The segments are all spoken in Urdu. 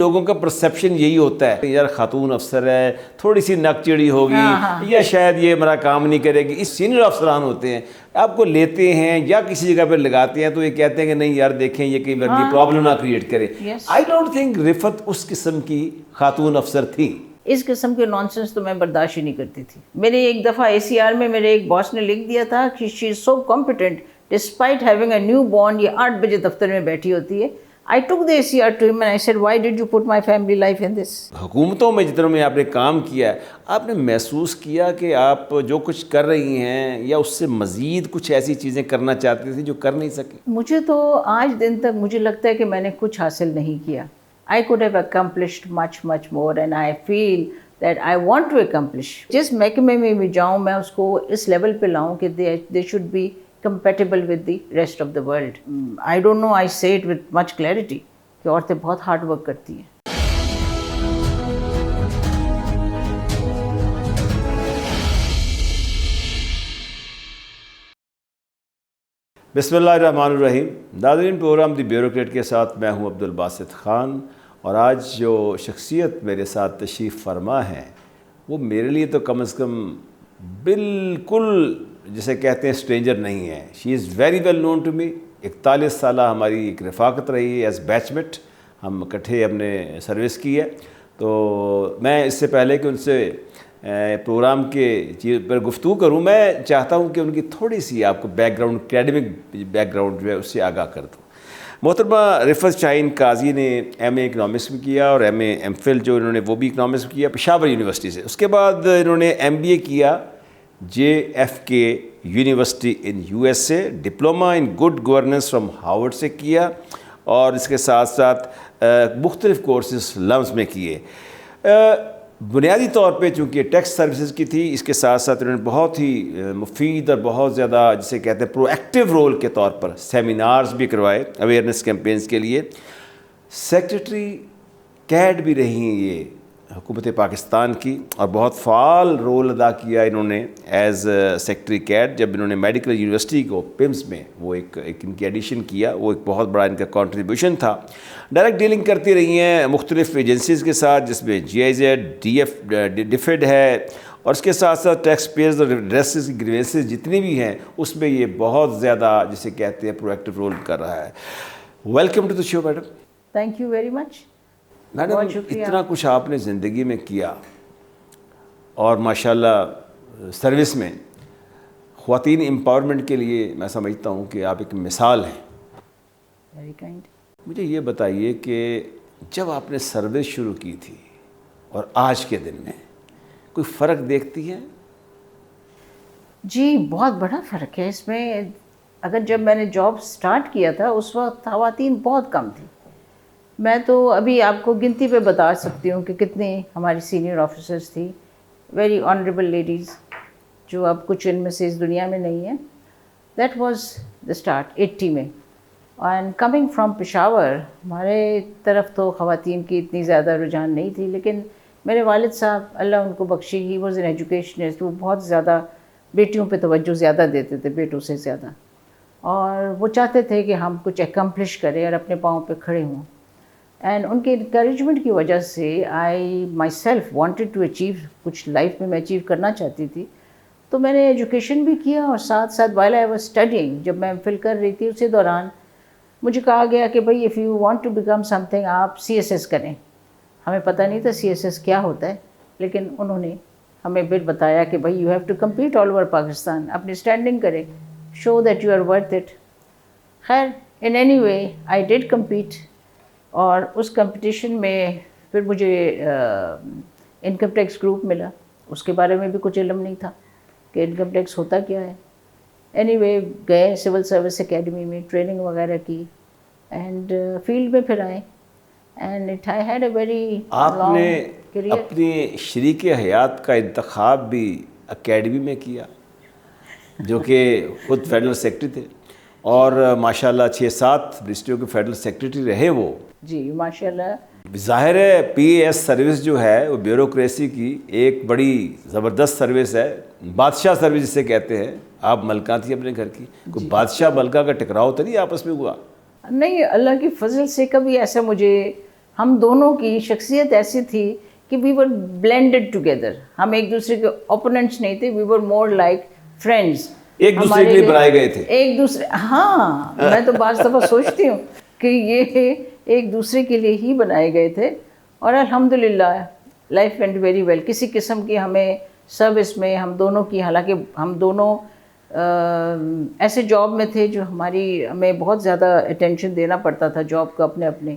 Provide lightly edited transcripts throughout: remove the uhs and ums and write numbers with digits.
لوگوں کا پرسیپشن یہی ہوتا ہے یار خاتون افسر ہے تھوڑی سی نک چڑی ہوگی یا شاید یہ میرا کام نہیں کرے گی. اس سینئر افسران ہوتے ہیں آپ کو لیتے ہیں یا کسی جگہ پہ لگاتے ہیں تو یہ کہتے ہیں کہ نہیں یار دیکھیں یہ کئی بار پرابلم نہ کریٹ کرے. آئی ڈونٹ تھنک رفت اس قسم کی خاتون افسر تھی. اس قسم کے نانسنس تو میں برداشت ہی نہیں کرتی تھی. میرے ایک دفعہ ACR میں میرے ایک باس نے لکھ دیا تھا کہ she is so competent despite having a newborn. یہ 8 بجے دفتر میں بیٹھی ہوتی ہے. I took the ACR to him and I said, why did you put my family life in this? حکومتوں میں جتنوں میں آپ نے کام کیا ہے آپ نے محسوس کیا کہ آپ جو کچھ کر رہی ہیں یا اس سے مزید کچھ ایسی چیزیں کرنا چاہتی تھی جو کر نہیں سکی؟ مجھے تو آج دن تک مجھے لگتا ہے کہ میں نے کچھ حاصل نہیں کیا. I could have accomplished much more and I feel that I want to accomplish. جس محکمے میں بھی جاؤں میں اس کو اس لیول پہ لاؤں کہ they should be compatible with the rest of the world. I don't know, I say it with much clarity کہ عورتیں بہت ہارڈ ورک کرتی ہیں. بسم اللہ الرحمن الرحیم. ناظرین پروگرام دی بیوروکریٹ کے ساتھ میں ہوں عبد الباسط خان اور آج جو شخصیت میرے ساتھ تشریف فرما ہے وہ میرے لیے تو کم از کم بالکل جسے کہتے ہیں اسٹرینجر نہیں ہے. She is very well known to me. 41 سالہ ہماری ایک رفاقت رہی ہے ایز بیچ میٹ. ہم اکٹھے ہم نے سروس کی ہے. تو میں اس سے پہلے کہ ان سے پروگرام کے چیز پر گفتگو کروں میں چاہتا ہوں کہ ان کی تھوڑی سی آپ کو back ground academic back ground جو ہے اس سے آگاہ کر دوں. محترمہ رفت شاہین قاضی نے MA اکنامکس میں کیا اور MA MPhil جو انہوں نے وہ بھی اکنامکس میں کیا پشاور یونیورسٹی سے. اس کے بعد انہوں نے MBA کیا JFK university in USA. Diploma in good governance from Harvard سے کیا اور اس کے ساتھ ساتھ مختلف کورسز لمس میں کیے. بنیادی طور پہ چونکہ ٹیکس سروسز کی تھی اس کے ساتھ ساتھ انہوں نے بہت ہی مفید اور بہت زیادہ جسے کہتے ہیں پرو ایکٹیو رول کے طور پر سیمینارز بھی کروائے اویئرنیس کیمپینز کے لیے. سیکریٹری کیڈ بھی رہی ہیں یہ حکومت پاکستان کی اور بہت فعال رول ادا کیا انہوں نے ایز سیکریٹری کیڈ. جب انہوں نے میڈیکل یونیورسٹی کو PIMS میں وہ ایک ان کی ایڈیشن کیا وہ ایک بہت بڑا ان کا کنٹریبیوشن تھا. ڈائریکٹ ڈیلنگ کرتی رہی ہیں مختلف ایجنسیز کے ساتھ جس میں GIZ DFID ہے اور اس کے ساتھ ساتھ ٹیکس پیئرز اور ریڈریسز کی گریوینسز جتنی بھی ہیں اس میں یہ بہت زیادہ جسے کہتے ہیں پرو ایکٹیو رول کر رہا ہے. Welcome to the show madam. Thank you very much. Madam اتنا کچھ آپ نے زندگی میں کیا اور ماشاءاللہ سروس میں خواتین امپاورمنٹ کے لیے میں سمجھتا ہوں کہ آپ ایک مثال ہیں. Very kind. مجھے یہ بتائیے کہ جب آپ نے سروس شروع کی تھی اور آج کے دن میں کوئی فرق دیکھتی ہے؟ جی بہت بڑا فرق ہے اس میں. اگر جب میں نے جاب سٹارٹ کیا تھا اس وقت خواتین بہت کم تھیں. میں تو ابھی آپ کو گنتی پہ بتا سکتی ہوں کہ کتنے ہماری سینئر آفیسرس تھی ویری آنریبل لیڈیز جو اب کچھ ان میں سے اس دنیا میں نہیں ہیں. دیٹ واز دا اسٹارٹ 80 میں. اینڈ کمنگ فرام پشاور ہمارے طرف تو خواتین کی اتنی زیادہ رجحان نہیں تھی لیکن میرے والد صاحب اللہ ان کو بخشی ہی واز این ایجوکیشنسٹ. وہ بہت زیادہ بیٹیوں پہ توجہ زیادہ دیتے تھے بیٹوں سے زیادہ اور وہ چاہتے تھے کہ ہم کچھ اکمپلش کریں اور اپنے پاؤں پہ کھڑے ہوں. اینڈ ان کے انکریجمنٹ کی وجہ سے I myself wanted to achieve کچھ لائف میں اچیو کرنا چاہتی تھی. تو میں نے ایجوکیشن بھی کیا اور ساتھ ساتھ while I was studying جب میں MPhil کر رہی تھی اسی دوران مجھے کہا گیا کہ بھائی if you want to become something آپ CSS کریں. ہمیں پتہ نہیں تھا CSS کیا ہوتا ہے لیکن انہوں نے ہمیں پھر بتایا کہ بھائی you have to compete all over Pakistan. اپنی اسٹینڈنگ کریں show that you are worth it. خیر in any way I did compete اور اس کمپٹیشن میں پھر مجھے انکم ٹیکس گروپ ملا. اس کے بارے میں بھی کچھ علم نہیں تھا کہ انکم ٹیکس ہوتا کیا ہے. اینی وے گئے سول سروس اکیڈمی میں ٹریننگ وغیرہ کی اینڈ فیلڈ میں پھر آئے and it I had a very. آپ نے اپنی شریک حیات کا انتخاب بھی اکیڈمی میں کیا جو کہ خود فیڈرل سیکرٹری تھے اور ماشاءاللہ 6-7 ڈسٹرکٹوں کے فیڈرل سیکرٹری رہے وہ. جی ماشاءاللہ. ظاہر ہے PAS سروس جو ہے وہ بیوروکریسی کی ایک بڑی زبردست سروس ہے. بادشاہ سروس جسے کہتے ہیں. آپ ملکہ تھی اپنے گھر کی. کوئی بادشاہ ملکہ کا ٹکراؤ تو نہیں آپس میں ہوا؟ نہیں اللہ کی فضل سے کبھی ایسا مجھے ہم دونوں کی شخصیت ایسی تھی کہ وی ور بلینڈڈ ٹوگیدر. ہم ایک دوسرے کے اوپوننٹس نہیں تھے, وی ور مور لائک فرینڈس. ایک دوسرے کے لیے بنائے گئے تھے. ایک دوسرے, ہاں, میں تو بعض دفعہ سوچتی ہوں کہ یہ ایک دوسرے کے لیے ہی بنائے گئے تھے. اور الحمدللہ لائف وینٹ ویری ویل. کسی قسم کی ہمیں سروس میں ہم دونوں کی, حالانکہ ہم دونوں ایسے جاب میں تھے جو ہمیں بہت زیادہ اٹینشن دینا پڑتا تھا جاب کو اپنے اپنے,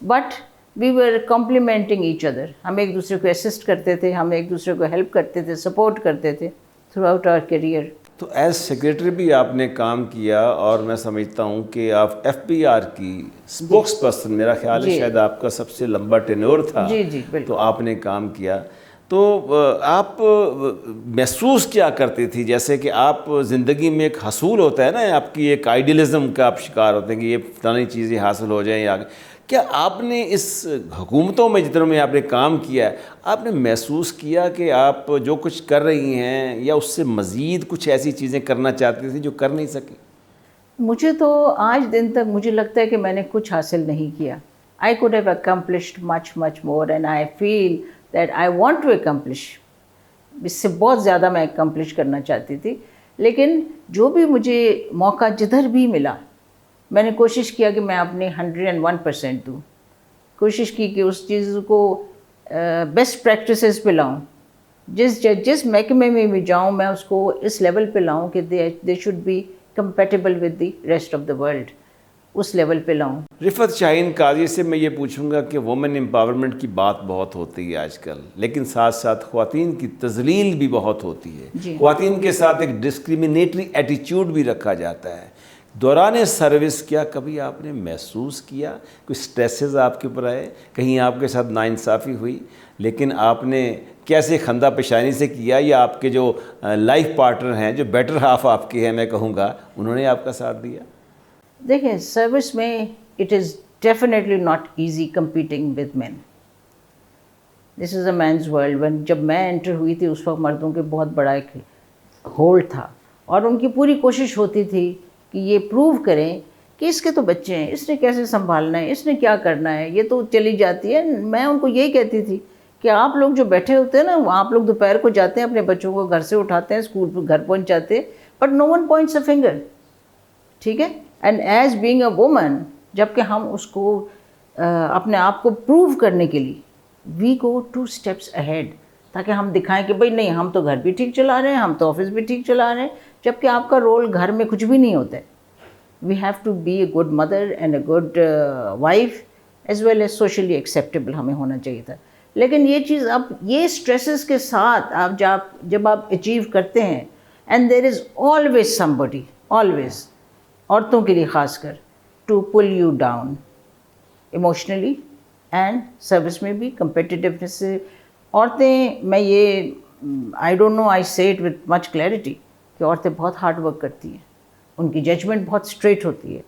but we were complementing each other. ہم ایک دوسرے کو اسسٹ کرتے تھے, ہم ایک دوسرے کو ہیلپ کرتے تھے, سپورٹ کرتے تھے تھرو آؤٹ آور کیریئر. تو ایز سیکریٹری بھی آپ نے کام کیا, اور میں سمجھتا ہوں کہ آپ ایف بی آر کی اسپوکس پرسن, میرا خیال ہے شاید آپ کا سب سے لمبا ٹینور تھا. جی جی بالکل. تو آپ نے کام کیا. تو آپ محسوس کیا کرتی تھی, جیسے کہ آپ زندگی میں ایک حصول ہوتا ہے نا, آپ کی ایک آئیڈیلزم کا آپ شکار ہوتے ہیں کہ یہ فلانی چیزیں حاصل ہو جائیں, یا کیا آپ نے اس حکومتوں میں جتنوں میں آپ نے کام کیا ہے, آپ نے محسوس کیا کہ آپ جو کچھ کر رہی ہیں یا اس سے مزید کچھ ایسی چیزیں کرنا چاہتی تھی جو کر نہیں سکی؟ مجھے تو آج دن تک مجھے لگتا ہے کہ میں نے کچھ حاصل نہیں کیا. I could have accomplished much more, and I feel that I want to accomplish. اس سے بہت زیادہ میں اکمپلش کرنا چاہتی تھی, لیکن جو بھی مجھے موقع جدھر بھی ملا میں نے کوشش کیا کہ میں اپنے 101% دوں. کوشش کی کہ اس چیز کو بیسٹ پریکٹسز پہ لاؤں. جس محکمے میں بھی جاؤں میں اس کو اس لیول پہ لاؤں کہ they should be compatible with the rest of the world, اس لیول پہ لاؤں. رفعت شاہین قاضی سے میں یہ پوچھوں گا کہ وومن امپاورمنٹ کی بات بہت ہوتی ہے آج کل, لیکن ساتھ ساتھ خواتین کی تذلیل بھی بہت ہوتی ہے. جی. خواتین کے ساتھ ایک ڈسکریمنیٹری ایٹیچیوڈ بھی رکھا جاتا ہے. دوران سروس کیا کبھی آپ نے محسوس کیا کوئی سٹریسز آپ کے اوپر آئے, کہیں آپ کے ساتھ ناانصافی ہوئی, لیکن آپ نے کیسے خندہ پیشانی سے کیا, یا آپ کے جو لائف پارٹنر ہیں, جو بیٹر ہاف آپ کے ہیں میں کہوں گا, انہوں نے آپ کا ساتھ دیا؟ دیکھیں, سروس میں it is definitely not easy competing with men. This is a man's world. جب میں انٹر ہوئی تھی اس وقت مردوں کے بہت بڑا ایک ہولڈ تھا, اور ان کی پوری کوشش ہوتی تھی کہ یہ پروو کریں کہ اس کے تو بچے ہیں, اس نے کیسے سنبھالنا ہے, اس نے کیا کرنا ہے, یہ تو چلی جاتی ہے. میں ان کو یہی کہتی تھی کہ آپ لوگ جو بیٹھے ہوتے ہیں نا, آپ لوگ دوپہر کو جاتے ہیں اپنے بچوں کو گھر سے اٹھاتے ہیں, اسکول پہ گھر پہنچاتے ہیں, but no one points a finger. ٹھیک ہے. And as being a woman, جب کہ ہم اس کو اپنے آپ کو پروو کرنے کے لیے وی گو 2 steps ahead, تاکہ ہم دکھائیں کہ بھئی نہیں, ہم تو گھر بھی ٹھیک چلا رہے ہیں, ہم تو آفس بھی ٹھیک چلا رہے ہیں, جب کہ آپ کا رول گھر میں کچھ بھی نہیں ہوتا ہے. We have to be a good mother and a good wife as well as socially acceptable ہمیں ہونا چاہیے تھا. لیکن یہ چیز اب یہ اسٹریسز کے ساتھ آپ جب آپ اچیو کرتے ہیں, and there is always some buddy, always, عورتوں کے لیے خاص کر, to pull you down emotionally and service میں بھی کمپیٹیٹیونیس سے. عورتیں, میں یہ آئی ڈونٹ نو, آئی سے اٹ وتھ مچ کلیئرٹی کہ عورتیں بہت ہارڈ ورک کرتی ہیں, ان کی ججمنٹ بہت اسٹریٹ ہوتی ہے.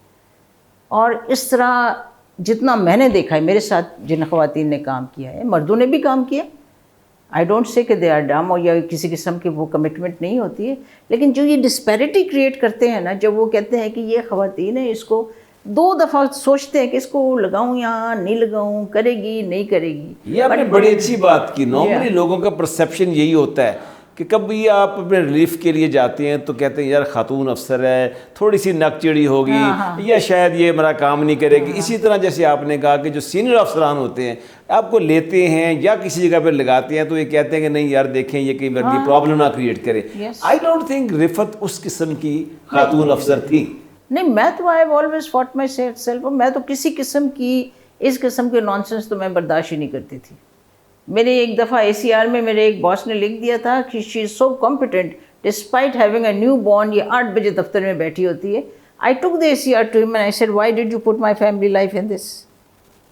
اور اس طرح جتنا میں نے دیکھا ہے میرے ساتھ جن خواتین نے کام کیا ہے, مردوں نے بھی کام کیا, آئی ڈونٹ سے کہ دے آر ڈم اور یا کسی قسم کی وہ کمٹمنٹ نہیں ہوتی ہے, لیکن جو یہ ڈسپیرٹی کریٹ کرتے ہیں نا, جب وہ کہتے ہیں کہ یہ خواتین ہیں, اس کو 2 دفعہ سوچتے ہیں کہ اس کو لگاؤں یا نہیں لگاؤں, کرے گی نہیں کرے گی. یہ آپ نے بڑی اچھی بات کی. نارملی لوگوں کا پرسیپشن یہی ہوتا ہے کہ کبھی آپ اپنے ریلیف کے لیے جاتے ہیں تو کہتے ہیں یار خاتون افسر ہے, تھوڑی سی نک چڑی ہوگی, یا شاید یہ میرا کام نہیں کرے گی. اسی طرح جیسے آپ نے کہا کہ جو سینئر افسران ہوتے ہیں آپ کو لیتے ہیں یا کسی جگہ پہ لگاتے ہیں تو یہ کہتے ہیں کہ نہیں یار دیکھیں یہ کئی بار کی پرابلم نہ کریٹ کرے. آئی ڈونٹ تھنک رفعت اس قسم کی خاتون افسر تھی. نہیں, میں تو I have always fought myself. میں تو کسی قسم کی اس قسم کے نانسنس تو میں برداشت ہی نہیں کرتی تھی. میرے ایک دفعہ ACR میں میرے ایک باس نے لکھ دیا تھا کہ she is so competent despite having a newborn. یہ 8 بجے دفتر میں بیٹھی ہوتی ہے. I took the ACR to him and I said why did you put my family life in this,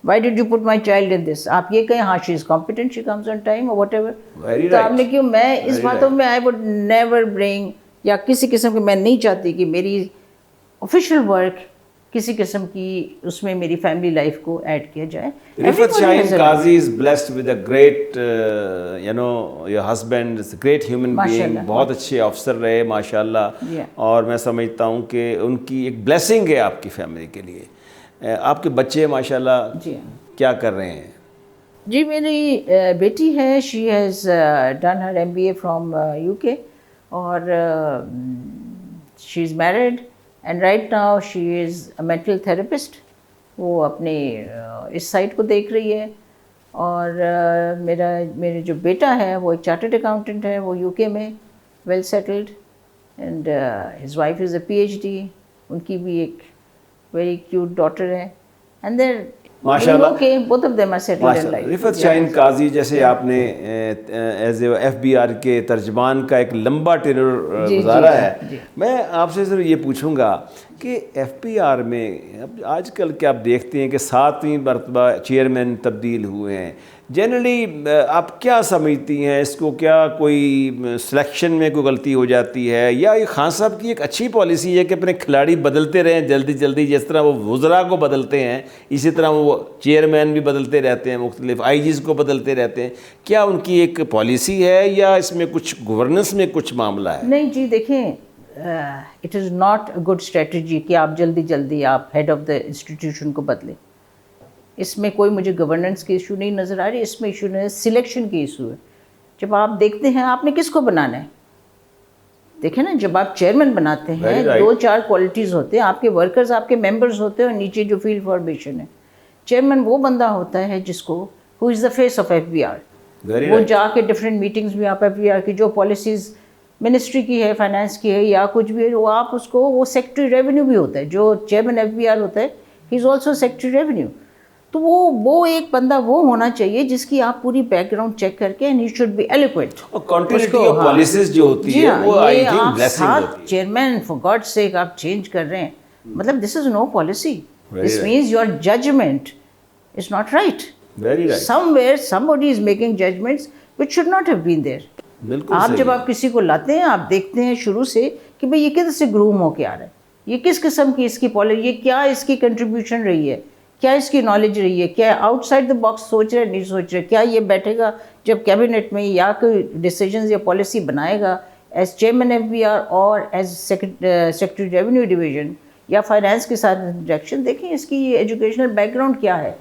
why did you put my child in this. آپ یہ کہیں ہاں she is competent, she comes on time اور واٹ ایور. تو آپ نے کیوں, میں اس باتوں میں آئی وڈ نیور برنگ, یا کسی قسم کی میں نہیں چاہتی کہ میری آفیشیل ورک کسی قسم کی اس میں میری فیملی لائف کو ایڈ کیا جائے. رفعت شاہین قاضی is blessed with a great your husband is a great human being, بہت اچھے افسر رہے ماشاءاللہ, اور میں سمجھتا ہوں کہ ان کی ایک بلیسنگ ہے آپ کی فیملی کے لیے. آپ کے بچے ماشاءاللہ کیا کر رہے ہیں؟ جی میری بیٹی ہے, she has done her MBA from UK, اور she is married and right now she is a mental therapist. وہ اپنے اس سائٹ کو دیکھ رہی ہے. اور میرے جو بیٹا ہے وہ ایک چارٹرڈ اکاؤنٹنٹ ہے, وہ UK میں well settled, and his wife is a PhD. ان کی بھی ایک ویری کیوٹ ڈاٹر ہے, اینڈ دیر ماشاء اللہ both of them are settled in life. رفعت شاہین قاضی, جیسے آپ نے ایز اے FBR کے ترجمان کا ایک لمبا ٹینر گزارا ہے, میں آپ سے صرف یہ پوچھوں گا کہ FBR میں آج کل کیا آپ دیکھتے ہیں کہ 7ویں مرتبہ چیئرمین تبدیل ہوئے ہیں. جنرلی آپ کیا سمجھتی ہیں اس کو, کیا کوئی سلیکشن میں کوئی غلطی ہو جاتی ہے, یا یہ خان صاحب کی ایک اچھی پالیسی ہے کہ اپنے کھلاڑی بدلتے رہیں جلدی جلدی, جس طرح وہ وزراء کو بدلتے ہیں اسی طرح وہ چیئرمین بھی بدلتے رہتے ہیں, مختلف IGs کو بدلتے رہتے ہیں. کیا ان کی ایک پالیسی ہے یا اس میں کچھ گورننس میں کچھ معاملہ ہے؟ نہیں جی دیکھیں, it is not a good strategy کہ آپ جلدی جلدی آپ ہیڈ آف دا انسٹیٹیوشن کو بدلیں. اس میں کوئی مجھے گورننس کی ایشو نہیں نظر آ رہی, اس میں ایشو نہیں, سلیکشن کی ایشو ہے. جب آپ دیکھتے ہیں آپ نے کس کو بنانا ہے, دیکھیں نا, جب آپ چیئرمین بناتے ہیں 2-4 کوالٹیز ہوتے ہیں, آپ کے ورکرز آپ کے ممبرز ہوتے ہیں, اور نیچے جو فیلڈ فارمیشن ہے. چیئرمین وہ بندہ ہوتا ہے جس کو ہو از دا فیس آف FBR. وہ جا کے ڈفرینٹ میٹنگز میں آپ FBR کی جو پالیسیز منسٹری کی ہے, فائنانس کی ہے یا کچھ بھی ہے, وہ آپ اس کو, وہ سیکٹری ریونیو بھی ہوتا ہے, جو چیئرمین FBR ہوتا ہے ہی از آلسو سیکٹری ریونیو. تو وہ ایک بندہ وہ ہونا چاہیے جس کی آپ پوری بیک گراؤنڈ چیک کر کے, اینڈ ہی شوڈ بی ایلیکوینٹ. اور کنٹینیوٹی آف پالیسیز جو ہوتی ہے وہ آئی تھنک بلیسنگ ہوتی ہے. چیئرمین فار گاڈ سیک آپ چینج کر رہے ہیں, مطلب this is no policy. This means your judgment is not right. somewhere somebody is making judgments which should not have been there. آپ جب آپ کسی کو لاتے ہیں, آپ دیکھتے ہیں شروع سے کہ بھئی یہ کس سے گروم ہو کے آ رہا ہے, یہ کس قسم کی اس کی پالیسی, یہ کیا اس کی کنٹریبیوشن رہی ہے, کیا اس کی نالج رہی ہے, کیا آؤٹ سائڈ دا باکس سوچ رہا ہے نہیں سوچ رہا, کیا یہ بیٹھے گا جب کیبنٹ میں یا کوئی ڈیسیجنز یا پالیسی بنائے گا ایز چیئرمین FBR اور ایز سیکرٹری ریونیو ڈویژن یا فائنانس کے ساتھ انٹریکشن. دیکھیں اس کی ایجوکیشنل بیک گراؤنڈ کیا ہے,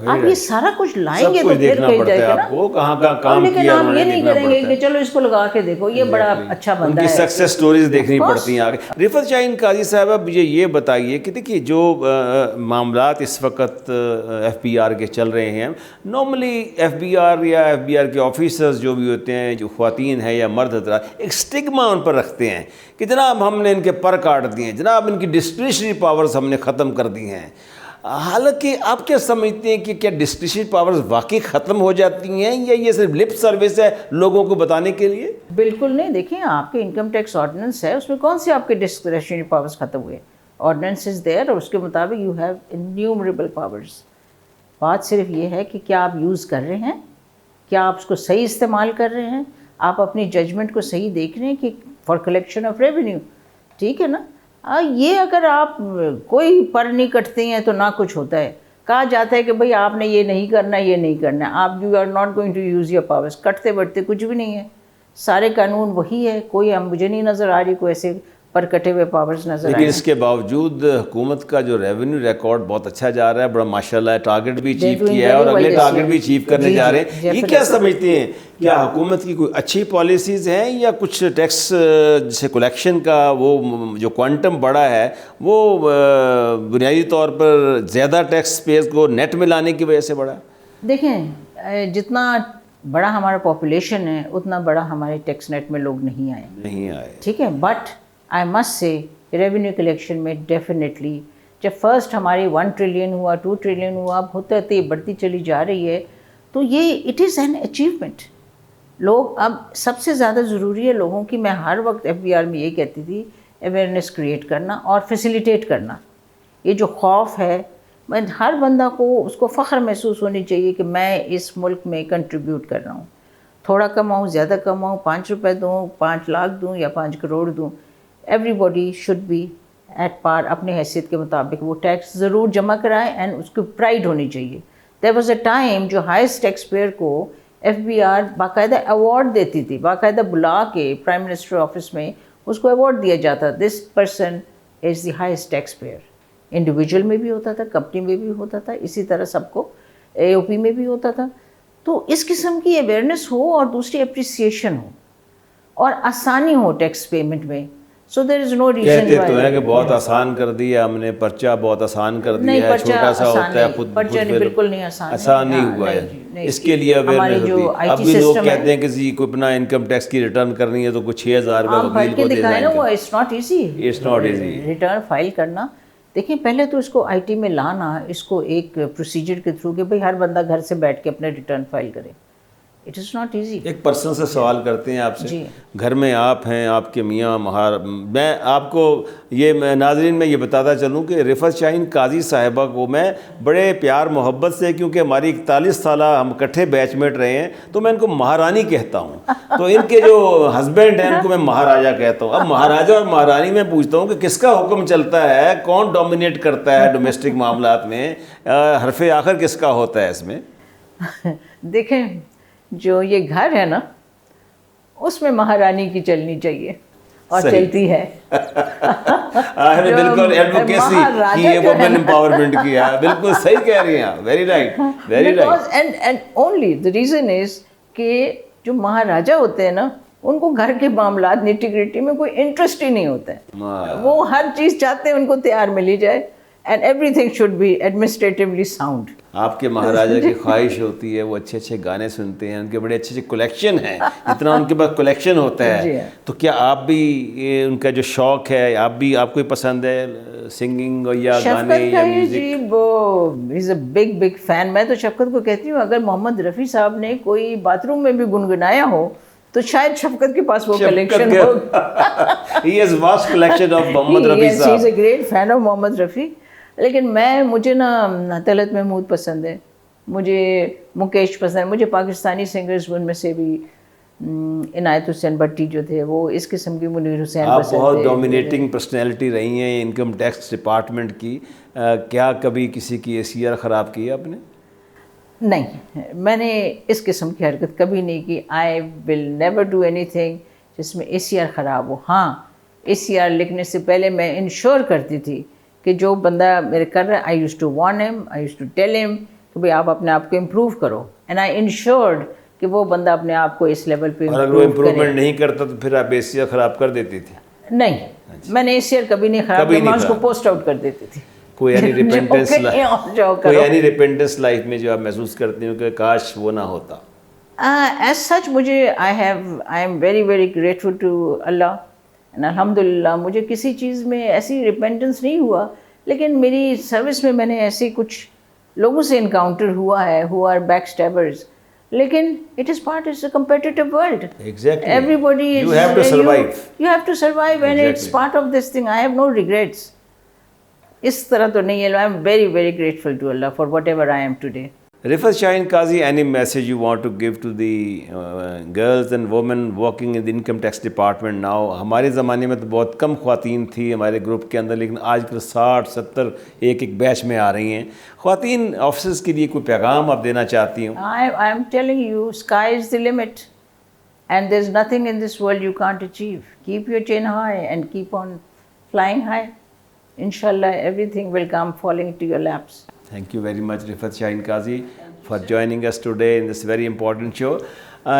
آپ یہ سارا کچھ لائیں گے تو پھر کہیں جائے گا نا. لیکن آپ یہ نہیں کریں گے کہ چلو اس کو لگا کے دیکھو یہ بڑا اچھا بندہ ہے, ان کی سکسیس سٹوریز دیکھنی پڑتی ہیں آگے. رفعت شاہین قاضی صاحبہ مجھے یہ بتائیے کہ دیکھیے جو معاملات اس وقت FBR کے چل رہے ہیں, نارملی FBR یا FBR کے آفیسرز جو بھی ہوتے ہیں, جو خواتین ہیں یا مرد حضرات, ایک سٹگما ان پر رکھتے ہیں کہ جناب ہم نے ان کے پر کاٹ دیے ہیں, جناب ان کی ڈسکریشنری پاورز ہم نے ختم کر دی ہیں. حالانکہ آپ کیا سمجھتے ہیں کہ کیا ڈسکریشنری پاورز واقعی ختم ہو جاتی ہیں یا یہ صرف لپ سروس ہے لوگوں کو بتانے کے لیے؟ بالکل نہیں. دیکھیں آپ کے انکم ٹیکس آرڈیننس ہے, اس میں کون سے آپ کے ڈسکریشنری پاورز ختم ہوئے؟ آرڈیننس از دیئر, اور اس کے مطابق یو ہیو انیومریبل پاورز. بات صرف یہ ہے کہ کیا آپ یوز کر رہے ہیں, کیا آپ اس کو صحیح استعمال کر رہے ہیں, آپ اپنی ججمنٹ کو صحیح دیکھ رہے ہیں کہ فار کلیکشن آف ریونیو. ٹھیک ہے نا, یہ اگر آپ کوئی پر نہیں کٹتے ہیں تو نہ کچھ ہوتا ہے. کہا جاتا ہے کہ بھئی آپ نے یہ نہیں کرنا, یہ نہیں کرنا, آپ you are not going to use your powers. کٹتے بٹتے کچھ بھی نہیں ہے, سارے قانون وہی ہے, کوئی مجھے نہیں نظر آ رہی کوئی ایسے پر کٹے ہوئے پاورز نظر آ رہے ہیں. لیکن اس کے باوجود حکومت کا جو ریونیو ریکارڈ بہت اچھا جا رہا ہے, بڑا ماشاءاللہ ٹارگٹ بھی اچیو کیا ہے اور اگلے ٹارگٹ بھی اچیو کرنے جا رہے ہیں. یہ کیا سمجھتے ہیں, کیا حکومت کی کوئی اچھی پالیسیز ہیں یا کچھ ٹیکس جیسے کلیکشن کا وہ جو کوانٹم بڑا ہے وہ بنیادی طور پر زیادہ ٹیکس پیز کو نیٹ میں لانے کی وجہ سے بڑا ہے؟ دیکھیں جتنا بڑا ہمارا پاپولیشن ہے اتنا بڑا ہمارے ٹیکس نیٹ میں لوگ نہیں آئے. ٹھیک ہے, بٹ آئی مسٹ سے ریونیو کلیکشن میں ڈیفینیٹلی جب فرسٹ ہماری 1 ٹریلین ہوا, 2 ٹریلین ہوا, اب ہوتے ہوتے بڑھتی چلی جا رہی ہے, تو یہ اٹ از این اچیومنٹ. لوگ اب سب سے زیادہ ضروری ہے لوگوں کی, میں ہر وقت FBR میں یہ کہتی تھی, اویئرنیس کریٹ کرنا اور فیسیلیٹیٹ کرنا. یہ جو خوف ہے, میں ہر بندہ کو اس کو فخر محسوس ہونی چاہیے کہ میں اس ملک میں کنٹریبیوٹ کر رہا ہوں, تھوڑا کماؤں زیادہ کماؤں, 5 روپے دوں, 5 لاکھ دوں یا 5 کروڑ دوں, everybody should be at par. اپنے حیثیت کے مطابق وہ ٹیکس ضرور جمع کرائے اینڈ اس کی پرائڈ ہونی چاہیے. دیر واز اے ٹائم جو ہائیسٹ ٹیکس پیئر کو FBR باقاعدہ ایوارڈ دیتی تھی, باقاعدہ بلا کے پرائم منسٹر آفس میں اس کو ایوارڈ دیا جاتا, this person is the highest tax payer. Individual میں بھی ہوتا تھا, کمپنی میں بھی ہوتا تھا, اسی طرح سب کو AOP میں بھی ہوتا تھا. تو اس قسم کی اویئرنیس ہو اور دوسری اپریسیشن ہو اور آسانی ہو ٹیکس پیمنٹ میں. سو دیر از نو ریزن. کہتے تو ہیں کہ بہت آسان کر دیا ہم نے, پرچہ بہت آسان کر دیا ہے, چھوٹا سا ہوتا ہے, خود بالکل نہیں آسان نہیں ہوا ہے. اس کے لیے اویئرنیس ہوتی ہے. اب بھی لوگ کہتے ہیں کہ جی کو اپنا انکم ٹیکس کی ریٹرن کرنی ہے تو کچھ 6,000 کا وکیل کو دے دیں. وہ it's not easy. It's not easy return file کرنا. دیکھیں پہلے تو اس کو IT میں لانا, اس کو ایک پروسیجر کے تھرو کہ بھائی ہر بندہ گھر سے بیٹھ کے اپنے ریٹرن فائل کرے. It is not easy. ایک پرسن سے سوال کرتے ہیں آپ سے, گھر میں آپ ہیں, آپ کے میاں میں آپ کو یہ ناظرین میں یہ بتاتا چلوں کہ رفعت شاہین قاضی صاحبہ کو میں بڑے پیار محبت سے, کیونکہ ہماری 41 سالہ ہم اکٹھے بیچ میٹ رہے ہیں, تو میں ان کو مہارانی کہتا ہوں. تو ان کے جو ہسبینڈ ہیں ان کو میں مہاراجا کہتا ہوں. اب مہاراجا اور مہارانی میں پوچھتا ہوں کہ کس کا حکم چلتا ہے, کون ڈومینیٹ کرتا ہے ڈومیسٹک معاملات میں, حرف آخر کس کا ہوتا ہے اس میں؟ دیکھیں جو یہ گھر ہے نا اس میں مہارانی کی چلنی چاہیے اور چلتی ہے. بالکل ایڈوکیسی کی ہے, وومن امپاورمنٹ کی ہے, بالکل صحیح کہہ رہی ہیں آپ. Very right, very right. And only the reason is کہ جو مہاراجا ہوتے ہیں نا ان کو گھر کے معاملات نیٹی گریٹی میں کوئی انٹرسٹ ہی نہیں ہوتا ہے. وہ ہر چیز چاہتے ہیں ان کو تیار ملی جائے and everything should be administratively sound. آپ کے مہاراجا کی خواہش ہوتی ہے وہ اچھے اچھے گانے سنتے ہیں, ان کے بڑے اچھے اچھے کلیکشن ہیں, اتنا ان کے پاس کلیکشن ہوتا ہے. تو کیا آپ بھی ان کا جو شوق ہے آپ کو پسند ہے سنگنگ یا گانے یا میوزک؟ جی وہ از اے بگ فین. میں تو شفقت کو کہتی ہوں اگر محمد رفیع صاحب نے کوئی باتھ روم میں بھی گنگنایا ہو تو شاید شفقت کے پاس وہ collection who. He has vast collection of محمد رفیع صاحب. He is a great fan of محمد رفیع. لیکن مجھے نا طلعت محمود پسند ہے, مجھے مکیش پسند ہے, مجھے پاکستانی سنگرز ان میں سے بھی عنایت حسین بٹی جو تھے وہ اس قسم کی, منیر حسین پسند تھے. آپ بہت ڈومینیٹنگ پرسنالٹی رہی ہیں انکم ٹیکس ڈپارٹمنٹ کی. کیا کبھی کسی کی ACR خراب کی آپ نے؟ نہیں, میں نے اس قسم کی حرکت کبھی نہیں کی. آئی ول نیور ڈو اینی تھنگ جس میں ACR خراب ہو. ہاں ACR لکھنے سے پہلے میں انشور کرتی تھی کہ جو بندہ میرے کر رہا ہے, آئی یوز ٹو وارن ہم, آئی یوز ٹو ٹیل ہم کہ بھائی آپ اپنے آپ کو امپروو کرو, اینڈ آئی انشورڈ کہ وہ بندہ اپنے آپ کو اس لیول پہ اور اگر وہ امپروومنٹ نہیں کرتا تو پھر آپ ACR خراب کر دیتی تھی؟ نہیں, میں نے ACR کبھی نہیں خراب کیا, میں اس کو پوسٹ آؤٹ کر دیتی تھی. کوئی اینی ریپینٹنس لائف میں جو آپ محسوس کرتی ہوں کہ کاش وہ نہ ہوتا؟ ایز سچ مجھے I am very very grateful to Allah, الحمدللہ مجھے کسی چیز میں ایسی ریپینٹنس نہیں ہوا. لیکن میری سروس میں نے ایسے کچھ لوگوں سے انکاؤنٹر ہوا ہے who are backstabbers. لیکن it is a competitive world. Exactly. Everybody is. You have to survive. You have to survive and it's part of this thing. I have no regrets. اس طرح تو نہیں ہے. I am very very grateful to Allah for whatever I am today. Rifat Shaheen Qazi, any message you want to give to the girls and women working in the income tax department now? ہمارے زمانے میں تو بہت کم خواتین تھی ہمارے گروپ کے اندر, لیکن آج کل 60-70 ایک بیچ میں آ رہی ہیں. خواتین آفیسرز کے لیے کوئی پیغام آپ دینا چاہتی ہوں؟ I am telling you, sky is the limit and there's nothing in this world you can't achieve. Keep your chin high and keep on flying high. Inshallah everything will come falling into your laps. Thank you very much Rifat Shaheen Qazi for joining us today in this very important show.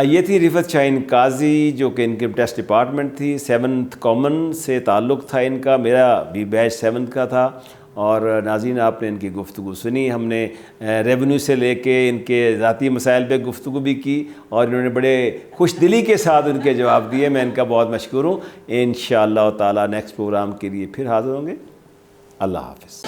یہ تھی رفعت شاہین قاضی جو کہ انکم ٹیکس ڈپارٹمنٹ تھی. 7th کامن سے تعلق تھا ان کا, میرا بھی بیچ 7th کا تھا. اور ناظرین آپ نے ان کی گفتگو سنی, ہم نے ریونیو سے لے کے ان کے ذاتی مسائل پہ گفتگو بھی کی اور انہوں نے بڑے خوش دلی کے ساتھ ان کے جواب دیے. میں ان کا بہت مشکور ہوں. انشاءاللہ تعالی نیکسٹ پروگرام کے لیے پھر حاضر ہوں گے. اللہ حافظ.